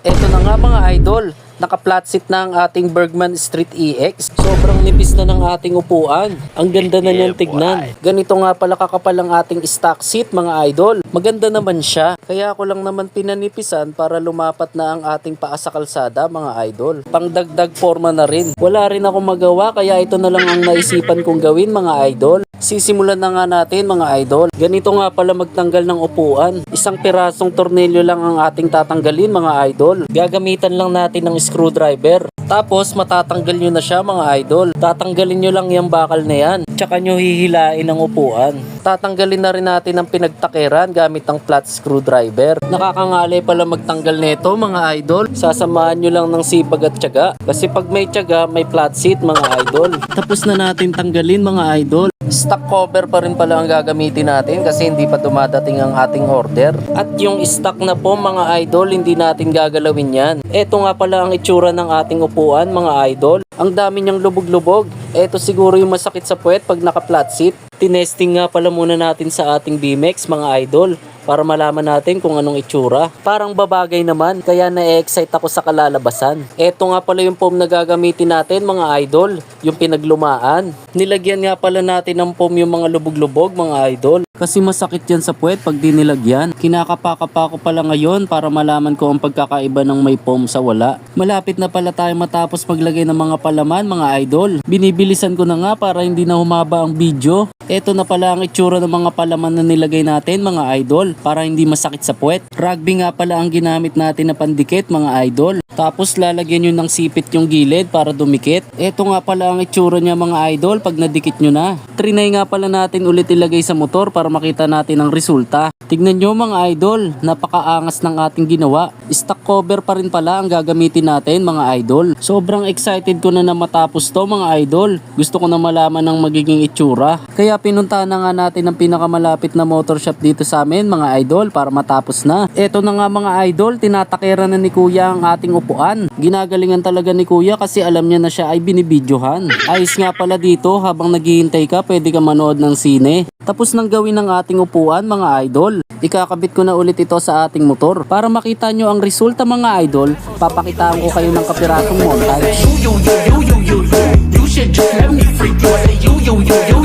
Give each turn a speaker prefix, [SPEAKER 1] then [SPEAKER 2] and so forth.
[SPEAKER 1] Eto na nga mga idol, naka-flat seat na ang ating Bergman Street EX. Sobrang nipis na ng ating upuan. Ang ganda na niyang tignan. Ganito nga pala kakapal ang ating stock seat mga idol. Maganda naman siya. Kaya ako lang naman pinanipisan para lumapat na ang ating paa sa kalsada mga idol. Pangdagdag forma na rin. Wala rin ako magawa kaya ito na lang ang naisipan kong gawin mga idol. Sisimulan na nga natin mga idol. Ganito nga pala magtanggal ng upuan. Isang pirasong tornilyo lang ang ating tatanggalin mga idol. Gagamitan lang natin ng screwdriver. Tapos matatanggal nyo na siya mga idol. Tatanggalin nyo lang yung bakal na yan. Tsaka nyo hihilain ang upuan. Tatanggalin na rin natin ang pinagtakiran gamit ang flat screwdriver. Nakakangalay pala magtanggal nito mga idol. Sasamahan nyo lang ng sipag at tiyaga. Kasi pag may tiyaga, may flat seat mga idol. Tapos na natin tanggalin mga idol. Stock cover pa rin pala ang gagamitin natin kasi hindi pa dumadating ang ating order. At yung stock na po mga idol, hindi natin gagalawin yan. Ito nga pala ang itsura ng ating upuan mga idol. Ang dami niyang lubog-lubog. Ito siguro yung masakit sa puwet pag naka-flat seat. Tinesting nga pala muna natin sa ating BMX mga idol para malaman natin kung anong itsura. Parang babagay naman kaya na-excite ako sa kalalabasan. Ito nga pala yung foam na gagamitin natin mga idol, yung pinaglumaan. Nilagyan nga pala natin ng foam yung mga lubog-lubog mga idol. Kasi masakit yan sa puwet pag di nilagyan. Kinakapaka ko pala ngayon para malaman ko ang pagkakaiba ng may foam sa wala. Malapit na pala tayo matapos maglagay ng mga palaman mga idol. Binibilisan ko na nga para hindi na humaba ang video. Ito na pala ang itsura ng mga palaman na nilagay natin mga idol para hindi masakit sa puwet. Rugby nga pala ang ginamit natin na pandikit mga idol. Tapos lalagyan nyo ng sipit yung gilid para dumikit. Ito nga pala ang itsura niya mga idol pag nadikit nyo na. Trinay nga pala natin ulit ilagay sa motor para makita natin ang resulta. Tignan nyo mga idol, napakaangas ng ating ginawa. Stock cover pa rin pala ang gagamitin natin mga idol. Sobrang excited ko na matapos to mga idol. Gusto ko na malaman ang magiging itsura. Kaya pinuntahan na nga natin ang pinakamalapit na motor shop dito sa amin mga idol para matapos na. Ito na nga mga idol, tinatakiran na ni kuya ang ating upuan. Ginagalingan talaga ni kuya kasi alam niya na siya ay binibidyohan. Ayos nga pala dito, habang naghihintay ka pwede ka manood ng sine. Tapos nang gawin ng ating upuan mga idol, ikakabit ko na ulit ito sa ating motor. Para makita nyo ang resulta mga idol, papakitaan ko kayo ng kapirasong montage.
[SPEAKER 2] You should just let me freak you. I say you